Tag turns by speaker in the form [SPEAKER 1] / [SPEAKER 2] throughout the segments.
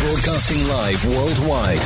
[SPEAKER 1] Broadcasting live worldwide.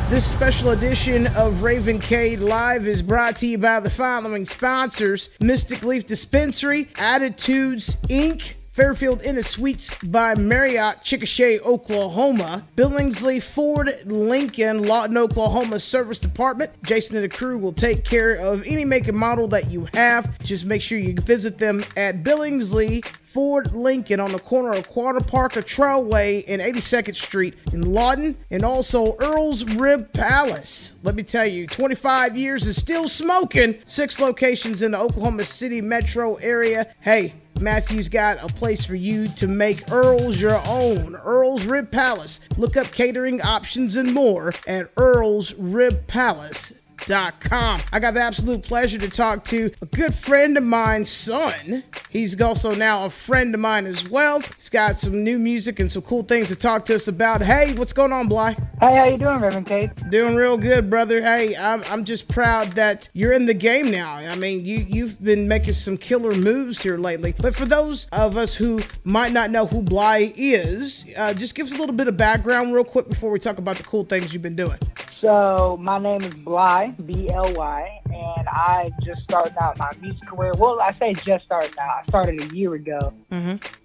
[SPEAKER 2] This special edition of Raven Cade Live is brought to you by the following sponsors: Mystic Leaf Dispensary, Attitudes Inc., Fairfield Inn and Suites by Marriott, Chickasha, Oklahoma, Billingsley Ford Lincoln, Lawton, Oklahoma Service Department. Jason and the crew will take care of any make and model that you have. Just make sure you visit them at Billingsley Ford Lincoln on the corner of Quarter Parker Trailway and 82nd Street in Lawton, and also Earl's Rib Palace. Let me tell you, 25 years is still smoking. 6 locations in the Oklahoma City metro area. Hey, Matthew's got a place for you to make Earl's your own. Earl's Rib Palace. Look up catering options and more at earlsribpalace.com. I got the absolute pleasure to talk to a good friend of mine's son. He's also now a friend of mine as well. He's got some new music and some cool things to talk to us about. Hey, what's going on, Bly?
[SPEAKER 3] Hey, how you doing, Reverend Cade?
[SPEAKER 2] Doing real good, brother. Hey, I'm just proud that you're in the game now. I mean, you've been making some killer moves here lately. But for those of us who might not know who Bly is, just give us a little bit of background real quick before we talk about the cool things you've been doing.
[SPEAKER 3] So, my name is Bly, B-L-Y, and I just started out my music career. Well, I say just starting out. I started a year ago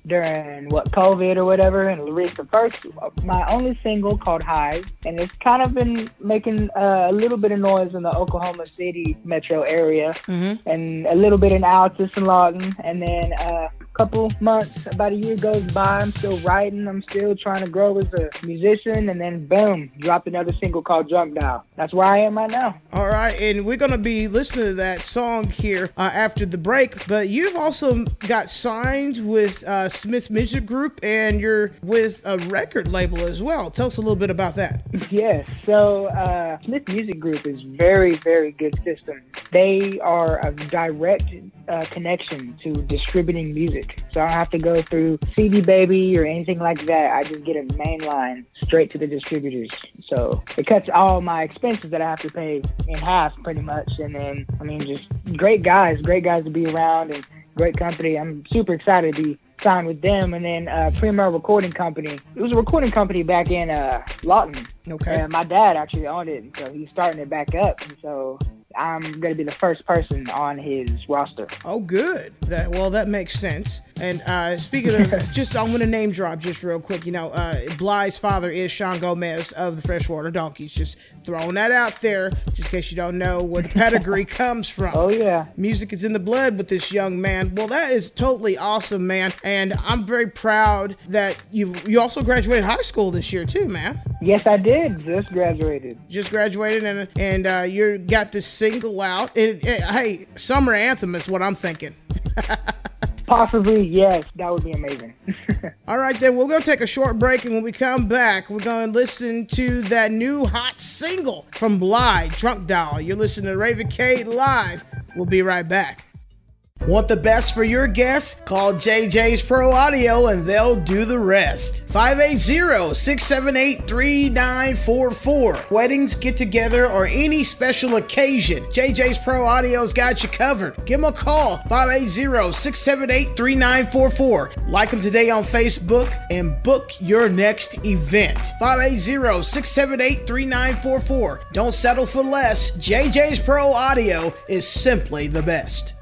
[SPEAKER 3] during, COVID or whatever, and released the first, my only single called Hive, and it's kind of been making a little bit of noise in the Oklahoma City metro area, and a little bit in Altus and Lawton, and then couple months, about a year goes by, I'm still writing, I'm still trying to grow as a musician, and then boom, dropped another single called Drunk Dial. That's where I am right now.
[SPEAKER 2] All right, and we're going to be listening to that song here after the break, but you've also got signed with Smith Music Group, and you're with a record label as well. Tell us a little bit about that.
[SPEAKER 3] Yes, so Smith Music Group is very, very good system. They are a direct connection to distributing music. So I don't have to go through CD Baby or anything like that. I just get a main line straight to the distributors. So it cuts all my expenses that I have to pay in half pretty much. And then, just great guys to be around and great company. I'm super excited to be signed with them. And then Premier Recording Company. It was a recording company back in Lawton.
[SPEAKER 2] Okay.
[SPEAKER 3] And my dad actually owned it. And so he's starting it back up. And so I'm going to be the first person on his roster.
[SPEAKER 2] Oh, good. That makes sense. And speaking of, I'm going to name drop just real quick. Bly's father is Sean Gomez of the Freshwater Donkeys. Just throwing that out there, just in case you don't know where the pedigree comes from.
[SPEAKER 3] Oh, yeah.
[SPEAKER 2] Music is in the blood with this young man. Well, that is totally awesome, man. And I'm very proud that you also graduated high school this year, too, man.
[SPEAKER 3] Yes, I did. Just graduated, and you got this single out. Hey, summer anthem is what I'm thinking. Possibly, yes. That would be amazing.
[SPEAKER 2] All right, then we're going to take a short break, and when we come back, we're going to listen to that new hot single from Bly, Drunk Dial. You're listening to Raven Cade Live. We'll be right back. Want the best for your guests? Call JJ's Pro Audio and they'll do the rest. 580-678-3944. Weddings, get together, or any special occasion, JJ's Pro Audio's got you covered. Give them a call, 580-678-3944. Like them today on Facebook and book your next event. 580-678-3944. Don't settle for less. JJ's Pro Audio is simply the best.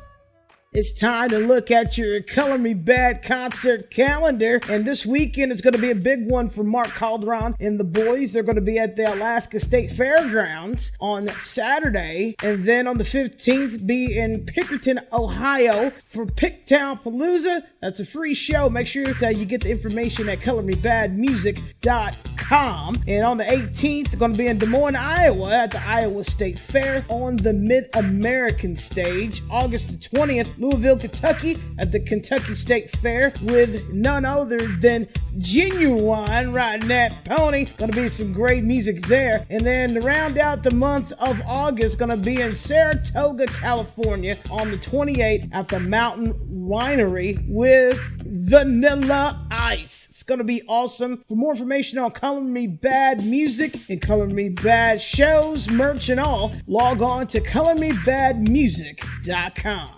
[SPEAKER 2] It's time to look at your Color Me Bad concert calendar. And this weekend is going to be a big one for Mark Calderon and the boys. They're going to be at the Alaska State Fairgrounds on Saturday. And then on the 15th, be in Pickerton, Ohio for Picktown Palooza. That's a free show. Make sure that you get the information at colormebadmusic.com. And on the 18th, they're going to be in Des Moines, Iowa at the Iowa State Fair on the Mid-American stage. August the 20th, Louisville, Kentucky at the Kentucky State Fair with none other than Genuine riding that pony. Gonna be some great music there. And then to round out the month of August, gonna be in Saratoga, California on the 28th at the Mountain Winery with Vanilla Ice. It's gonna be awesome. For more information on Color Me Bad music and Color Me Bad shows, merch and all, log on to colormebadmusic.com.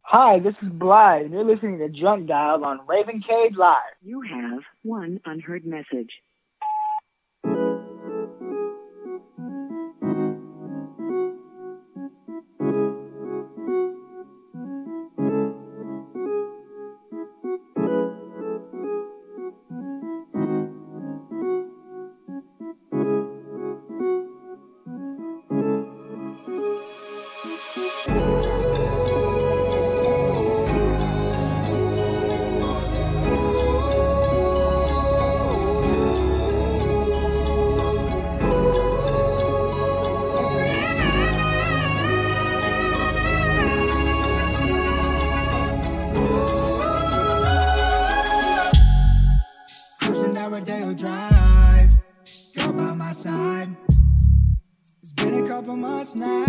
[SPEAKER 3] Hi, this is Bly, and you're listening to Drunk Dial on Raven Cade Live.
[SPEAKER 4] You have one unheard message. drive. Go by my side. It's been a couple months now,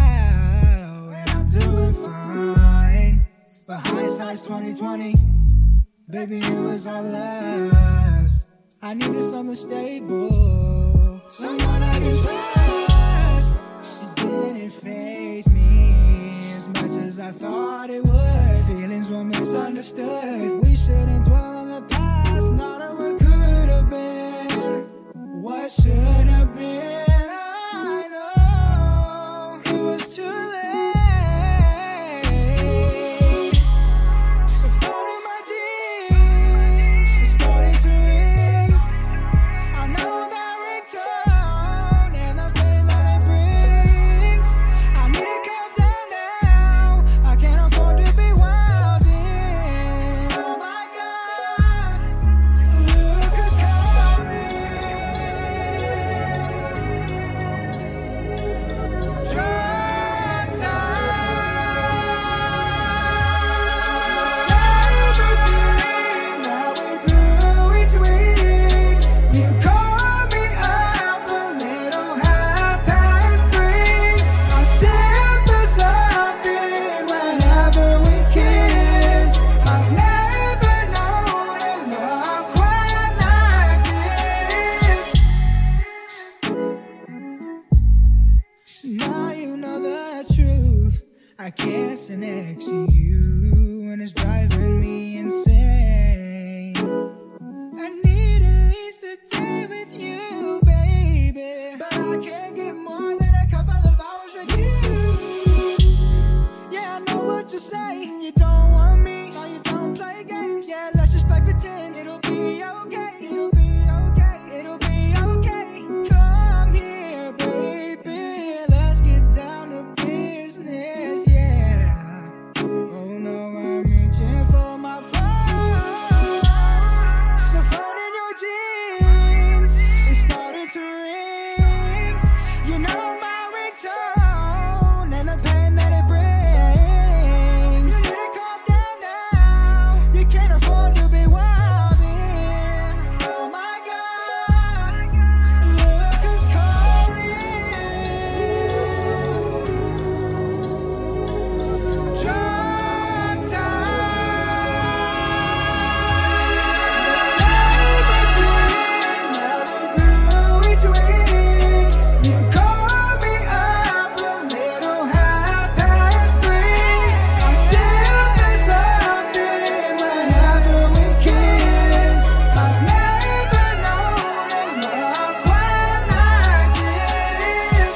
[SPEAKER 4] and I'm doing fine. But hindsight's 2020. Baby, it was all us. I needed something stable, someone I can trust. It didn't faze me as much as I thought it would. Feelings were misunderstood. We shouldn't dwell on the past, not on what could have been, what should have been. I know it was too late. Now you know the truth. I can't sit next to you, and it's driving me insane. I need at least a day with you, baby, but I can't get more than a couple of hours with you. Yeah, I know what you say. You don't want me, no, you don't play games. Yeah, let's just play pretend. It'll be okay. It'll be okay. It'll be okay. Come here, baby. Let's get down to business. Yeah. Oh no, I'm reaching for my phone. The phone in your jeans is starting to ring. You know my ringtone and the pain that it brings. You need to calm down now. You can't afford to be wildin'. Oh my God, look who's calling. Drunk you call me up a little 3:30. I still feel something whenever we kiss. I've never known a love quite like this.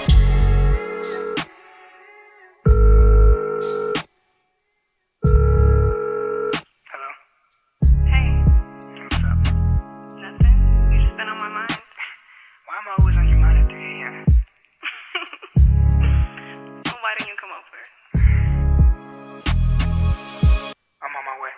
[SPEAKER 5] Hello? Hey. What's up? Nothing. You just been on my mind. Why am I always on your mind at 3 a.m.? Why didn't you come over? I'm on my way.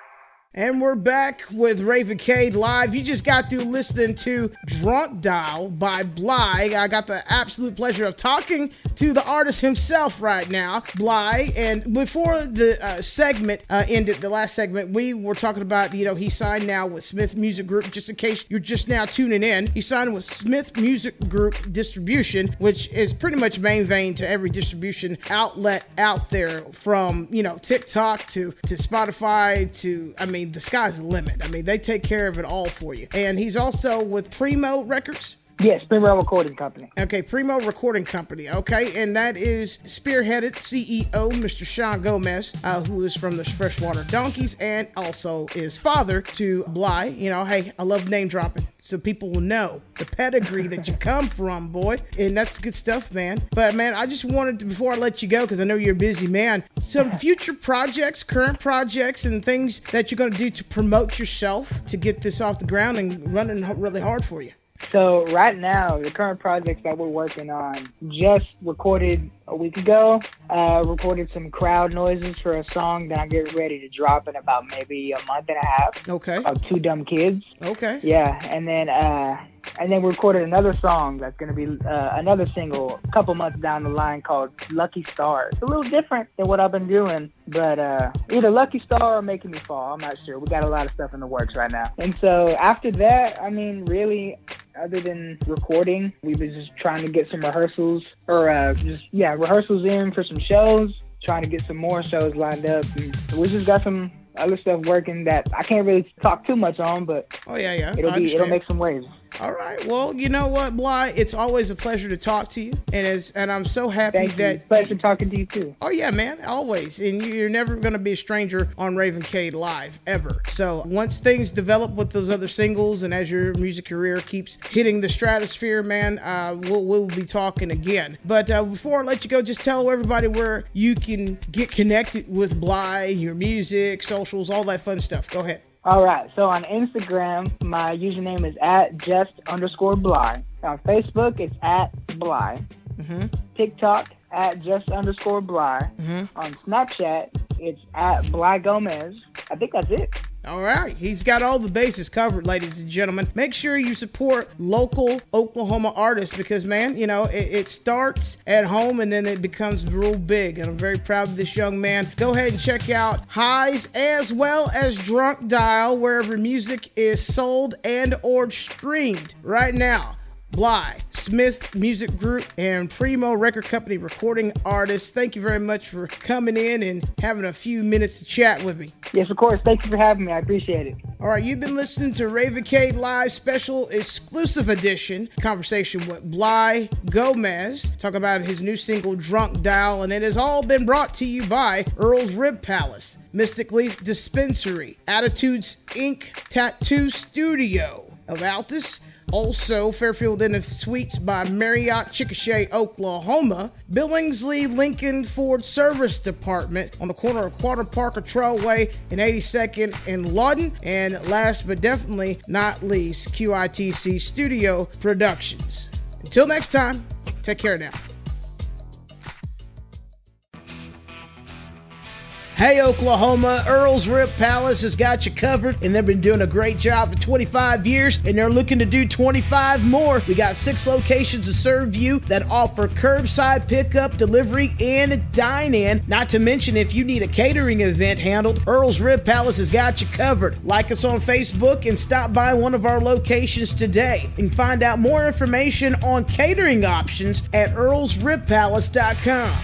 [SPEAKER 2] And we're back with Raven Cade live. You just got through listening to Drunk Dial by Bly. I got the absolute pleasure of talking to the artist himself right now, Bly. And before the segment ended, the last segment, we were talking about, he signed now with Smith Music Group. Just in case you're just now tuning in, he signed with Smith Music Group Distribution, which is pretty much main vein to every distribution outlet out there, from, TikTok to Spotify to, the sky's the limit. They take care of it all for you. And he's also with Primo Records.
[SPEAKER 3] Yes, Primo Recording Company.
[SPEAKER 2] Okay, Primo Recording Company. Okay, and that is spearheaded CEO Mr. Sean Gomez, who is from the Freshwater Donkeys and also is father to Bly. Hey, I love name dropping, so people will know the pedigree that you come from, boy. And that's good stuff, man. But, man, I just wanted to, before I let you go, because I know you're a busy man, some future projects, current projects, and things that you're going to do to promote yourself to get this off the ground and running really hard for you.
[SPEAKER 3] So right now, the current projects that we're working on, just recorded a week ago, recorded some crowd noises for a song that I'm getting ready to drop in about maybe a month and a half.
[SPEAKER 2] Okay.
[SPEAKER 3] Called Two Dumb Kids.
[SPEAKER 2] Okay.
[SPEAKER 3] Yeah, and then we recorded another song that's going to be another single a couple months down the line called Lucky Star. It's a little different than what I've been doing, but either Lucky Star or Making Me Fall. I'm not sure. We got a lot of stuff in the works right now. And so after that, really, other than recording, we've been just trying to get some rehearsals rehearsals in for some shows, trying to get some more shows lined up. And we just got some other stuff working that I can't really talk too much on, but it'll make some waves.
[SPEAKER 2] All right. Well, you know what, Bly? It's always a pleasure to talk to you, and I'm so happy that.
[SPEAKER 3] Pleasure talking to you too.
[SPEAKER 2] Oh yeah, man, always. And you're never going to be a stranger on Raven Cade Live ever. So once things develop with those other singles, and as your music career keeps hitting the stratosphere, man, we'll be talking again. But before I let you go, just tell everybody where you can get connected with Bly, your music, socials, all that fun stuff. Go ahead.
[SPEAKER 3] All right, so on Instagram, my username is @just_Bly. On Facebook, it's @Bly.
[SPEAKER 2] Mm-hmm.
[SPEAKER 3] TikTok, @just_Bly.
[SPEAKER 2] Mm-hmm.
[SPEAKER 3] On Snapchat, it's @BlyGomez. I think that's it.
[SPEAKER 2] All right. He's got all the bases covered, ladies and gentlemen. Make sure you support local Oklahoma artists because, man, you know, it starts at home and then it becomes real big. And I'm very proud of this young man. Go ahead and check out Highs as well as Drunk Dial wherever music is sold and or streamed right now. Bly, Smith Music Group, and Primo Record Company recording artist. Thank you very much for coming in and having a few minutes to chat with me.
[SPEAKER 3] Yes, of course. Thank you for having me. I appreciate it.
[SPEAKER 2] All right, you've been listening to Raven Cade Live Special Exclusive Edition conversation with Bly Gomez. Talk about his new single, Drunk Dial, and it has all been brought to you by Earl's Rib Palace, Mystic Leaf Dispensary, Attitudes Inc. Tattoo Studio of Altus, also Fairfield Inn and Suites by Marriott Chickasha, Oklahoma, Billingsley Lincoln Ford Service Department on the corner of Quarter Parker Trailway and 82nd in Lawton, and last but definitely not least, QITC Studio Productions. Until next time, take care now. Hey Oklahoma, Earl's Rib Palace has got you covered, and they've been doing a great job for 25 years, and they're looking to do 25 more. We got 6 locations to serve you that offer curbside pickup, delivery, and dine-in. Not to mention, if you need a catering event handled, Earl's Rib Palace has got you covered. Like us on Facebook and stop by one of our locations today. And find out more information on catering options at earlsribpalace.com.